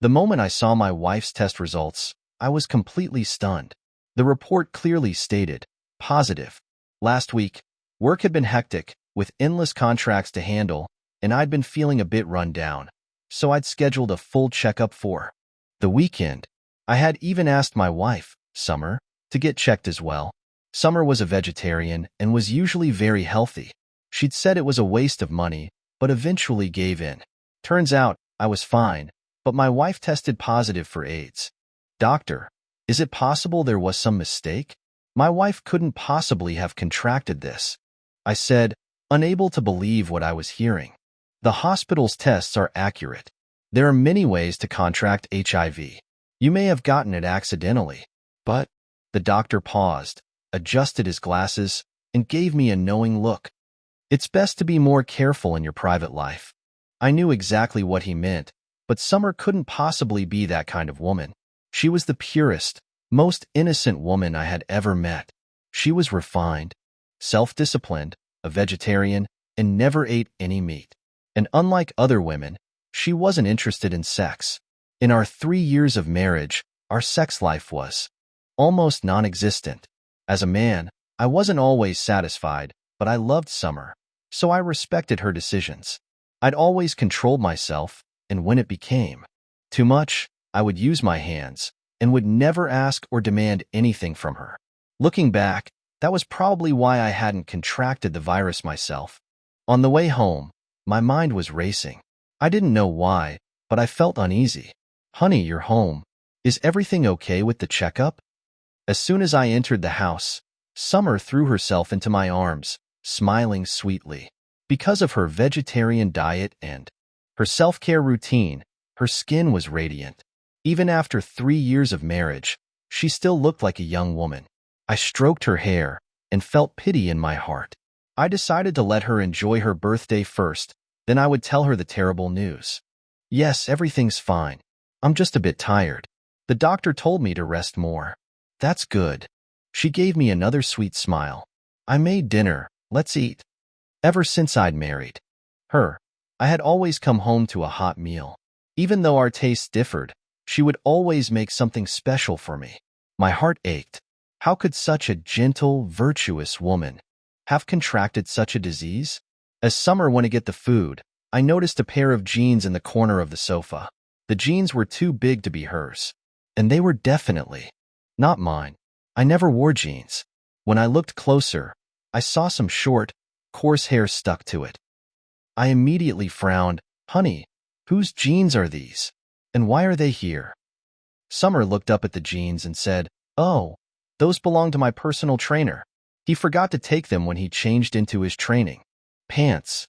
The moment I saw my wife's test results, I was completely stunned. The report clearly stated, positive. Last week, work had been hectic, with endless contracts to handle, and I'd been feeling a bit run down, so I'd scheduled a full checkup for the weekend. I had even asked my wife, Summer, to get checked as well. Summer was a vegetarian and was usually very healthy. She'd said it was a waste of money, but eventually gave in. Turns out, I was fine, but my wife tested positive for AIDS. Doctor, is it possible there was some mistake? My wife couldn't possibly have contracted this. I said, unable to believe what I was hearing. The hospital's tests are accurate. There are many ways to contract HIV. You may have gotten it accidentally, but the doctor paused, adjusted his glasses, and gave me a knowing look. It's best to be more careful in your private life. I knew exactly what he meant, but Summer couldn't possibly be that kind of woman. She was the purest, most innocent woman I had ever met. She was refined, self-disciplined, a vegetarian, and never ate any meat. And unlike other women, she wasn't interested in sex. In our 3 years of marriage, our sex life was almost non-existent. As a man, I wasn't always satisfied, but I loved Summer, so I respected her decisions. I'd always controlled myself, and when it became too much, I would use my hands and would never ask or demand anything from her. Looking back, that was probably why I hadn't contracted the virus myself. On the way home, my mind was racing. I didn't know why, but I felt uneasy. Honey, you're home. Is everything okay with the checkup? As soon as I entered the house, Summer threw herself into my arms, smiling sweetly. Because of her vegetarian diet and her self-care routine, her skin was radiant. Even after 3 years of marriage, she still looked like a young woman. I stroked her hair and felt pity in my heart. I decided to let her enjoy her birthday first, then I would tell her the terrible news. Yes, everything's fine. I'm just a bit tired. The doctor told me to rest more. That's good. She gave me another sweet smile. I made dinner. Let's eat. Ever since I'd married her, I had always come home to a hot meal. Even though our tastes differed, she would always make something special for me. My heart ached. How could such a gentle, virtuous woman have contracted such a disease? As Summer went to get the food, I noticed a pair of jeans in the corner of the sofa. The jeans were too big to be hers, and they were definitely not mine. I never wore jeans. When I looked closer, I saw some short, coarse hair stuck to it. I immediately frowned. Honey, whose jeans are these? And why are they here? Summer looked up at the jeans and said, Oh, those belong to my personal trainer. He forgot to take them when he changed into his training pants.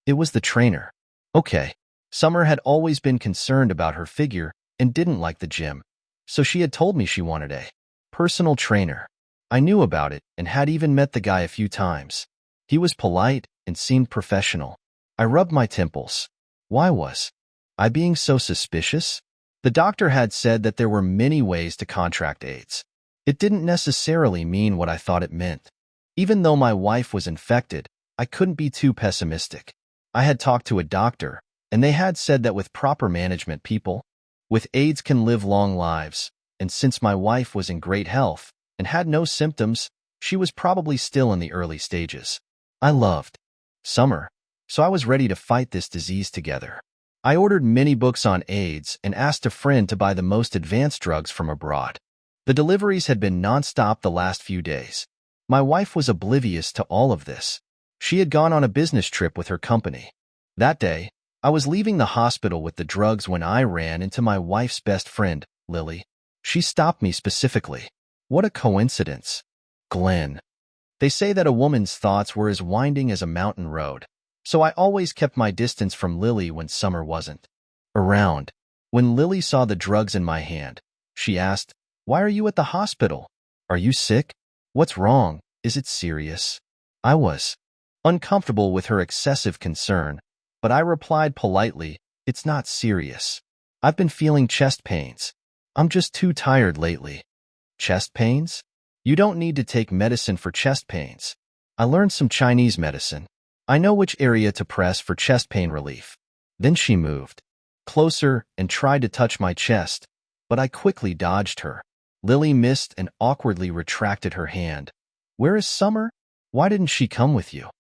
It was the trainer. Okay. Summer had always been concerned about her figure and didn't like the gym, so she had told me she wanted a personal trainer. I knew about it and had even met the guy a few times. He was polite and seemed professional. I rubbed my temples. Why was I being so suspicious? The doctor had said that there were many ways to contract AIDS. It didn't necessarily mean what I thought it meant. Even though my wife was infected, I couldn't be too pessimistic. I had talked to a doctor, and they had said that with proper management, people with AIDS can live long lives, and since my wife was in great health and had no symptoms, she was probably still in the early stages. I loved Summer, so I was ready to fight this disease together. I ordered many books on AIDS and asked a friend to buy the most advanced drugs from abroad. The deliveries had been nonstop the last few days. My wife was oblivious to all of this. She had gone on a business trip with her company. That day, I was leaving the hospital with the drugs when I ran into my wife's best friend, Lily. She stopped me specifically. What a coincidence. Glenn. They say that a woman's thoughts were as winding as a mountain road, so I always kept my distance from Lily when Summer wasn't around. When Lily saw the drugs in my hand, she asked, Why are you at the hospital? Are you sick? What's wrong? Is it serious? I was uncomfortable with her excessive concern, but I replied politely, It's not serious. I've been feeling chest pains. I'm just too tired lately. Chest pains? You don't need to take medicine for chest pains. I learned some Chinese medicine. I know which area to press for chest pain relief. Then she moved closer and tried to touch my chest, but I quickly dodged her. Lily missed and awkwardly retracted her hand. Where is Summer? Why didn't she come with you?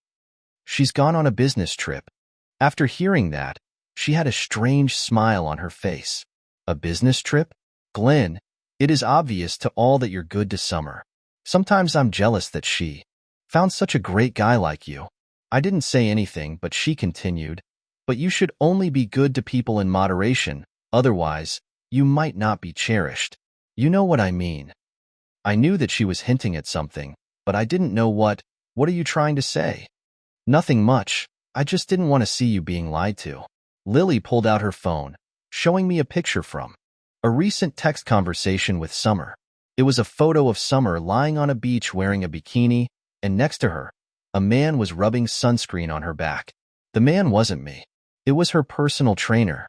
She's gone on a business trip. After hearing that, she had a strange smile on her face. A business trip? Glenn, it is obvious to all that you're good to Summer. Sometimes I'm jealous that she found such a great guy like you. I didn't say anything, but she continued. But you should only be good to people in moderation, otherwise, you might not be cherished. You know what I mean. I knew that she was hinting at something, but I didn't know what. What are you trying to say? Nothing much. I just didn't want to see you being lied to. Lily pulled out her phone, showing me a picture from a recent text conversation with Summer. It was a photo of Summer lying on a beach wearing a bikini, and next to her, a man was rubbing sunscreen on her back. The man wasn't me. It was her personal trainer.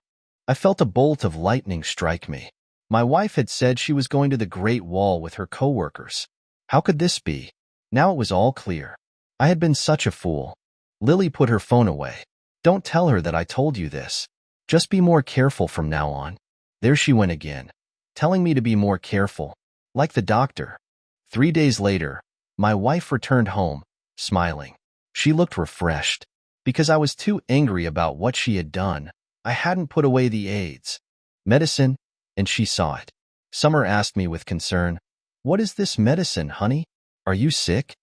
I felt a bolt of lightning strike me. My wife had said she was going to the Great Wall with her coworkers. How could this be? Now it was all clear. I had been such a fool. Lily put her phone away. Don't tell her that I told you this. Just be more careful from now on. There she went again, telling me to be more careful, like the doctor. 3 days later, my wife returned home, smiling. She looked refreshed. Because I was too angry about what she had done, I hadn't put away the AIDS medicine, and she saw it. Summer asked me with concern, "What is this medicine, honey? Are you sick?"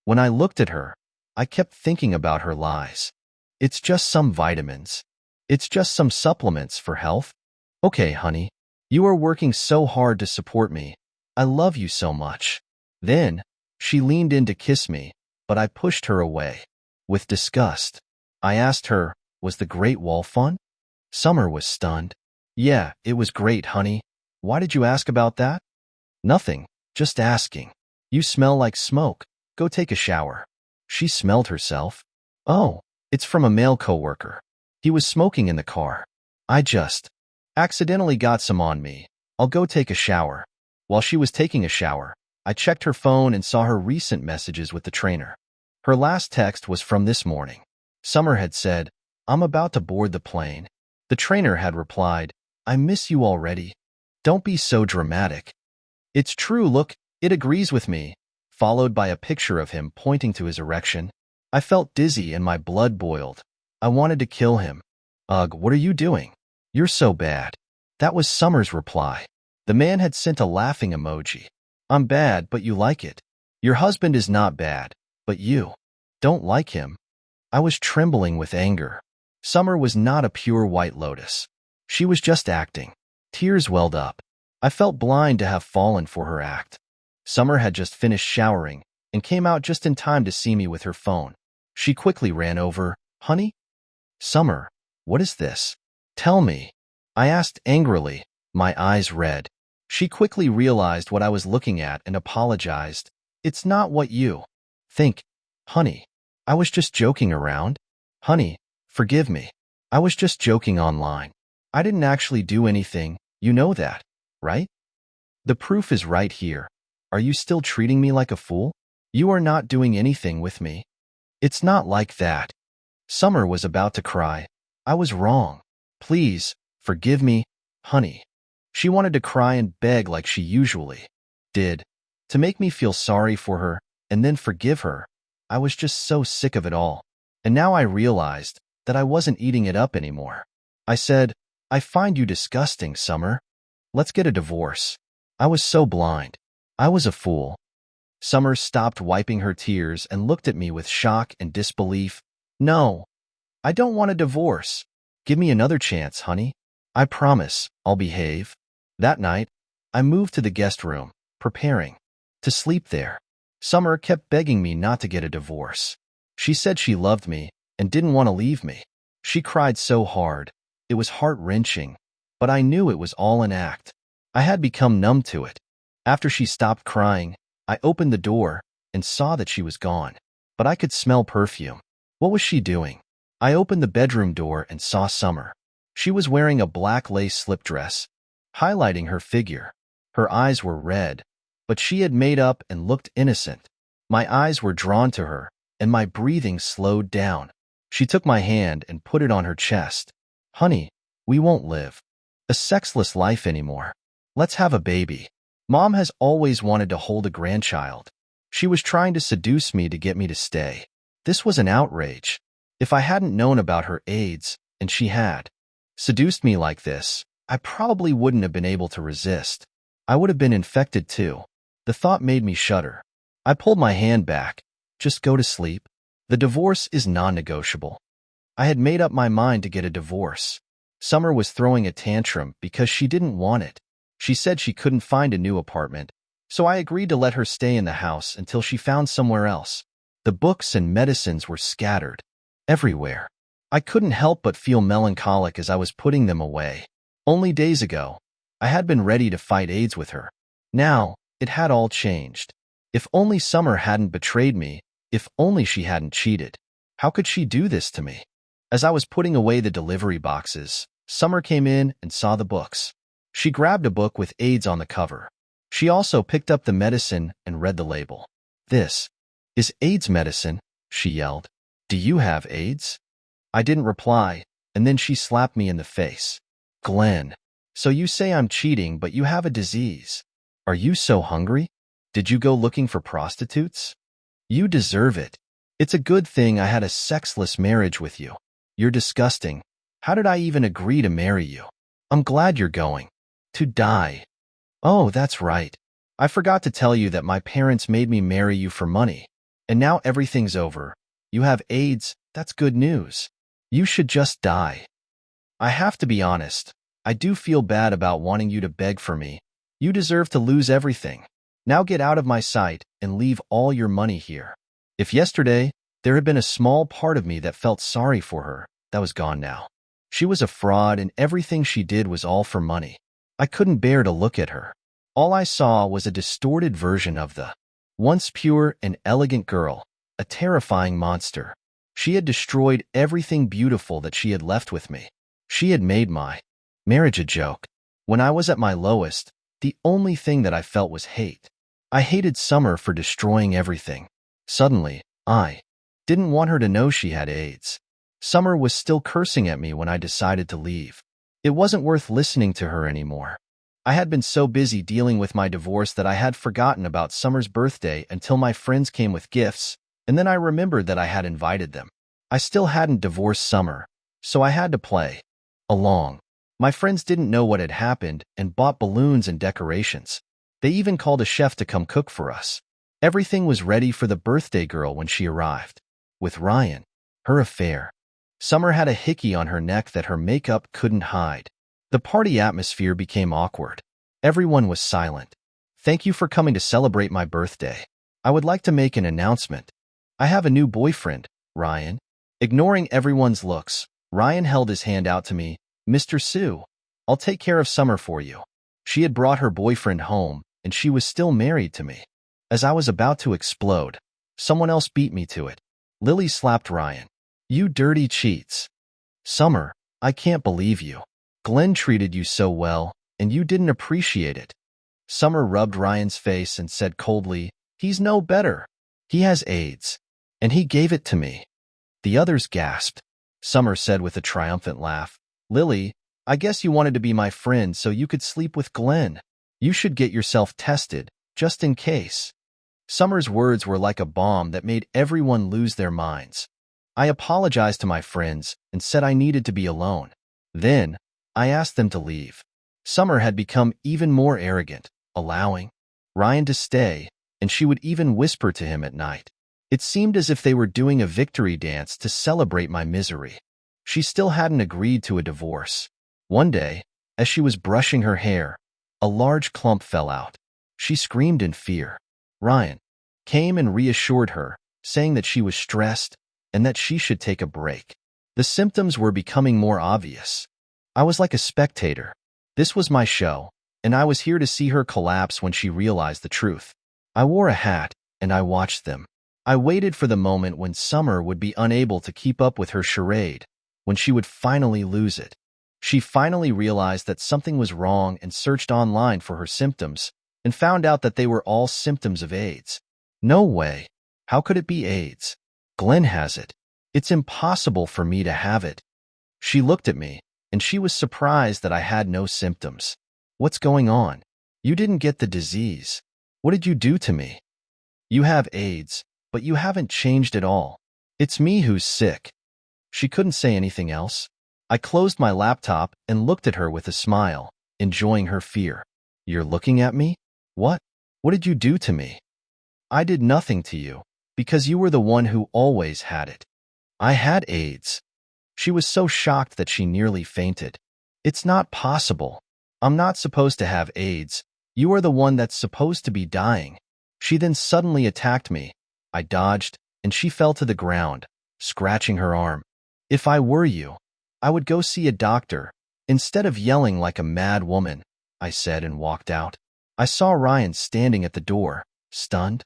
When I looked at her, I kept thinking about her lies. It's just some vitamins. It's just some supplements for health. Okay, honey. You are working so hard to support me. I love you so much. Then, she leaned in to kiss me, but I pushed her away. With disgust, I asked her, was the Great Wall fun? Summer was stunned. Yeah, it was great, honey. Why did you ask about that? Nothing, just asking. You smell like smoke. Go take a shower. She smelled herself. Oh, it's from a male coworker. He was smoking in the car. I just accidentally got some on me. I'll go take a shower. While she was taking a shower, I checked her phone and saw her recent messages with the trainer. Her last text was from this morning. Summer had said, "I'm about to board the plane." The trainer had replied, "I miss you already. Don't be so dramatic." It's true, look, it agrees with me, followed by a picture of him pointing to his erection. I felt dizzy and my blood boiled. I wanted to kill him. Ugh, what are you doing? You're so bad. That was Summer's reply. The man had sent a laughing emoji. I'm bad, but you like it. Your husband is not bad, but you don't like him. I was trembling with anger. Summer was not a pure white lotus. She was just acting. Tears welled up. I felt blind to have fallen for her act. Summer had just finished showering and came out just in time to see me with her phone. She quickly ran over. Honey? Summer, what is this? Tell me. I asked angrily, my eyes red. She quickly realized what I was looking at and apologized. It's not what you think. Honey, I was just joking around. Honey, forgive me. I was just joking online. I didn't actually do anything. You know that, right? The proof is right here. Are you still treating me like a fool? You are not doing anything with me. It's not like that. Summer was about to cry. I was wrong. Please, forgive me, honey. She wanted to cry and beg like she usually did, to make me feel sorry for her and then forgive her. I was just so sick of it all. And now I realized that I wasn't eating it up anymore. I said, I find you disgusting, Summer. Let's get a divorce. I was so blind. I was a fool. Summer stopped wiping her tears and looked at me with shock and disbelief. No, I don't want a divorce. Give me another chance, honey. I promise I'll behave. That night, I moved to the guest room, preparing to sleep there. Summer kept begging me not to get a divorce. She said she loved me and didn't want to leave me. She cried so hard. It was heart-wrenching, but I knew it was all an act. I had become numb to it. After she stopped crying, I opened the door and saw that she was gone, but I could smell perfume. What was she doing? I opened the bedroom door and saw Summer. She was wearing a black lace slip dress, highlighting her figure. Her eyes were red, but she had made up and looked innocent. My eyes were drawn to her, and my breathing slowed down. She took my hand and put it on her chest. Honey, We won't live a sexless life anymore. Let's have a baby. Mom has always wanted to hold a grandchild. She was trying to seduce me to get me to stay. This was an outrage. If I hadn't known about her AIDS, and she had seduced me like this, I probably wouldn't have been able to resist. I would have been infected too. The thought made me shudder. I pulled my hand back. Just go to sleep. The divorce is non-negotiable. I had made up my mind to get a divorce. Summer was throwing a tantrum because she didn't want it. She said she couldn't find a new apartment, so I agreed to let her stay in the house until she found somewhere else. The books and medicines were scattered everywhere. I couldn't help but feel melancholic as I was putting them away. Only days ago, I had been ready to fight AIDS with her. Now, it had all changed. If only Summer hadn't betrayed me, if only she hadn't cheated. How could she do this to me? As I was putting away the delivery boxes, Summer came in and saw the books. She grabbed a book with AIDS on the cover. She also picked up the medicine and read the label. "This is AIDS medicine," she yelled. "Do you have AIDS?" I didn't reply, and then she slapped me in the face. "Glenn, so you say I'm cheating, but you have a disease. Are you so hungry? Did you go looking for prostitutes? You deserve it. It's a good thing I had a sexless marriage with you. You're disgusting. How did I even agree to marry you? I'm glad you're going to die. Oh, that's right. I forgot to tell you that my parents made me marry you for money. And now everything's over. You have AIDS. That's good news. You should just die. I have to be honest. I do feel bad about wanting you to beg for me. You deserve to lose everything. Now get out of my sight and leave all your money here." If yesterday there had been a small part of me that felt sorry for her, that was gone now. She was a fraud and everything she did was all for money. I couldn't bear to look at her. All I saw was a distorted version of the once pure and elegant girl, a terrifying monster. She had destroyed everything beautiful that she had left with me. She had made my marriage a joke. When I was at my lowest, the only thing that I felt was hate. I hated Summer for destroying everything. Suddenly, I didn't want her to know she had AIDS. Summer was still cursing at me when I decided to leave. It wasn't worth listening to her anymore. I had been so busy dealing with my divorce that I had forgotten about Summer's birthday until my friends came with gifts, and then I remembered that I had invited them. I still hadn't divorced Summer, so I had to play along. My friends didn't know what had happened and bought balloons and decorations. They even called a chef to come cook for us. Everything was ready for the birthday girl when she arrived. With Ryan, her affair. Summer had a hickey on her neck that her makeup couldn't hide. The party atmosphere became awkward. Everyone was silent. "Thank you for coming to celebrate my birthday. I would like to make an announcement. I have a new boyfriend, Ryan." Ignoring everyone's looks, Ryan held his hand out to me. "Mr. Sue, I'll take care of Summer for you." She had brought her boyfriend home, and she was still married to me. As I was about to explode, someone else beat me to it. Lily slapped Ryan. "You dirty cheats. Summer, I can't believe you. Glenn treated you so well, and you didn't appreciate it." Summer rubbed Ryan's face and said coldly, "He's no better. He has AIDS, and he gave it to me." The others gasped. Summer said with a triumphant laugh, "Lily, I guess you wanted to be my friend so you could sleep with Glenn. You should get yourself tested, just in case." Summer's words were like a bomb that made everyone lose their minds. I apologized to my friends and said I needed to be alone. Then, I asked them to leave. Summer had become even more arrogant, allowing Ryan to stay, and she would even whisper to him at night. It seemed as if they were doing a victory dance to celebrate my misery. She still hadn't agreed to a divorce. One day, as she was brushing her hair, a large clump fell out. She screamed in fear. Ryan came and reassured her, saying that she was stressed and that she should take a break. The symptoms were becoming more obvious. I was like a spectator. This was my show, and I was here to see her collapse when she realized the truth. I wore a hat, and I watched them. I waited for the moment when Summer would be unable to keep up with her charade, when she would finally lose it. She finally realized that something was wrong and searched online for her symptoms, and found out that they were all symptoms of AIDS. No way. How could it be AIDS? Glenn has it. It's impossible for me to have it. She looked at me, and she was surprised that I had no symptoms. What's going on? You didn't get the disease. What did you do to me? You have AIDS, but you haven't changed at all. It's me who's sick. She couldn't say anything else. I closed my laptop and looked at her with a smile, enjoying her fear. You're looking at me? What? What did you do to me? I did nothing to you, because you were the one who always had it. I had AIDS. She was so shocked that she nearly fainted. It's not possible. I'm not supposed to have AIDS. You are the one that's supposed to be dying. She then suddenly attacked me. I dodged, and she fell to the ground, scratching her arm. If I were you, I would go see a doctor, instead of yelling like a mad woman, I said and walked out. I saw Ryan standing at the door, stunned.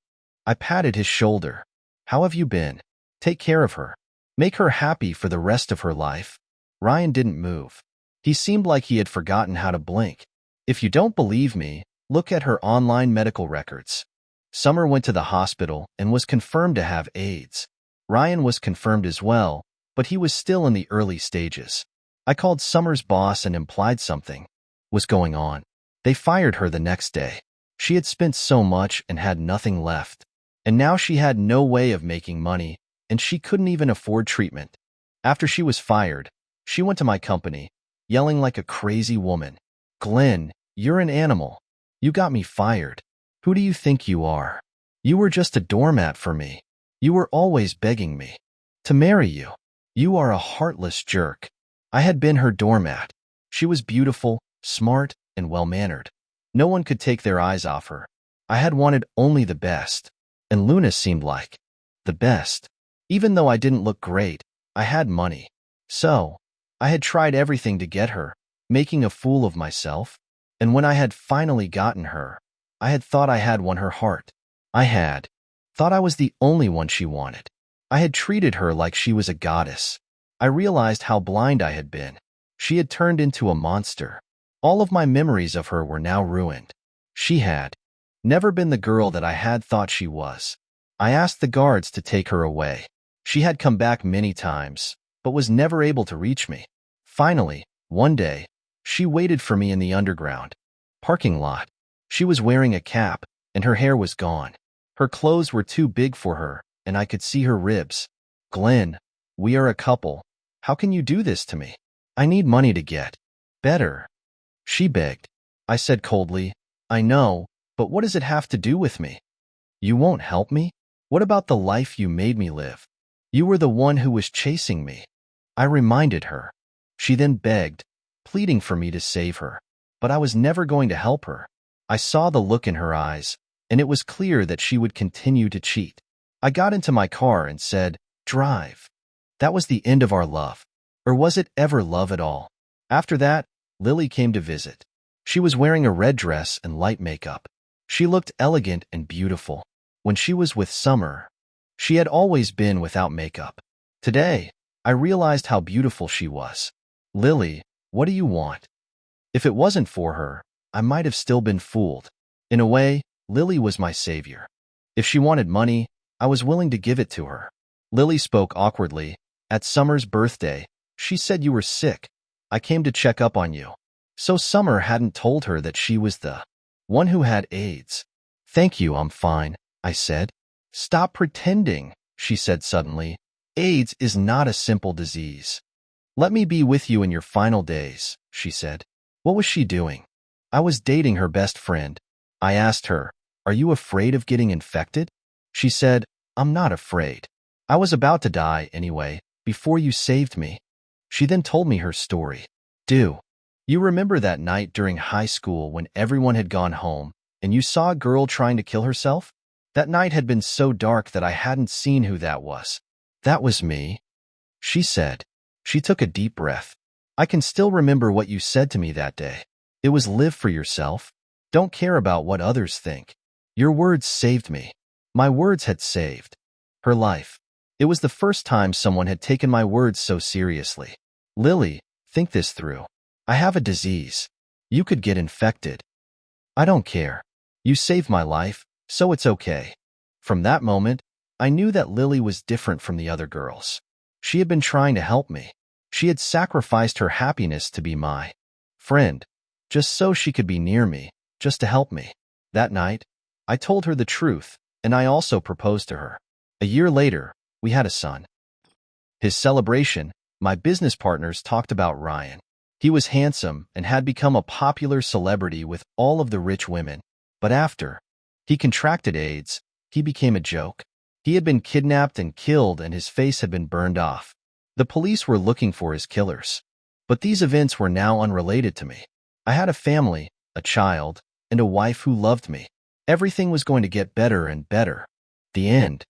I patted his shoulder. How have you been? Take care of her. Make her happy for the rest of her life. Ryan didn't move. He seemed like he had forgotten how to blink. If you don't believe me, look at her online medical records. Summer went to the hospital and was confirmed to have AIDS. Ryan was confirmed as well, but he was still in the early stages. I called Summer's boss and implied something was going on. They fired her the next day. She had spent so much and had nothing left. And now she had no way of making money, and she couldn't even afford treatment. After she was fired, she went to my company, yelling like a crazy woman. Glenn, you're an animal. You got me fired. Who do you think you are? You were just a doormat for me. You were always begging me to marry you. You are a heartless jerk. I had been her doormat. She was beautiful, smart, and well-mannered. No one could take their eyes off her. I had wanted only the best, and Luna seemed like the best. Even though I didn't look great, I had money. So, I had tried everything to get her, making a fool of myself. And when I had finally gotten her, I had thought I had won her heart. I had thought I was the only one she wanted. I had treated her like she was a goddess. I realized how blind I had been. She had turned into a monster. All of my memories of her were now ruined. She had never been the girl that I had thought she was. I asked the guards to take her away. She had come back many times, but was never able to reach me. Finally, one day, she waited for me in the underground parking lot. She was wearing a cap, and her hair was gone. Her clothes were too big for her, and I could see her ribs. Glenn, we are a couple. How can you do this to me? I need money to get better. She begged. I said coldly, I know, but what does it have to do with me? You won't help me? What about the life you made me live? You were the one who was chasing me. I reminded her. She then begged, pleading for me to save her. But I was never going to help her. I saw the look in her eyes, and it was clear that she would continue to cheat. I got into my car and said, drive. That was the end of our love. Or was it ever love at all? After that, Lily came to visit. She was wearing a red dress and light makeup. She looked elegant and beautiful. When she was with Summer, she had always been without makeup. Today, I realized how beautiful she was. Lily, what do you want? If it wasn't for her, I might have still been fooled. In a way, Lily was my savior. If she wanted money, I was willing to give it to her. Lily spoke awkwardly. At Summer's birthday, she said you were sick. I came to check up on you. So Summer hadn't told her that she was the one who had AIDS. Thank you, I'm fine, I said. Stop pretending, she said suddenly. AIDS is not a simple disease. Let me be with you in your final days, she said. What was she doing? I was dating her best friend. I asked her, are you afraid of getting infected? She said, I'm not afraid. I was about to die anyway, before you saved me. She then told me her story. Do you remember that night during high school when everyone had gone home and you saw a girl trying to kill herself? That night had been so dark that I hadn't seen who that was. That was me, she said. She took a deep breath. I can still remember what you said to me that day. It was live for yourself. Don't care about what others think. Your words saved me. My words had saved her life. It was the first time someone had taken my words so seriously. Lily, think this through. I have a disease. You could get infected. I don't care. You saved my life, so it's okay. From that moment, I knew that Lily was different from the other girls. She had been trying to help me. She had sacrificed her happiness to be my friend, just so she could be near me, just to help me. That night, I told her the truth, and I also proposed to her. A year later, we had a son. His celebration, my business partners talked about Ryan. He was handsome and had become a popular celebrity with all of the rich women. But after he contracted AIDS, he became a joke. He had been kidnapped and killed, and his face had been burned off. The police were looking for his killers. But these events were now unrelated to me. I had a family, a child, and a wife who loved me. Everything was going to get better and better. The end.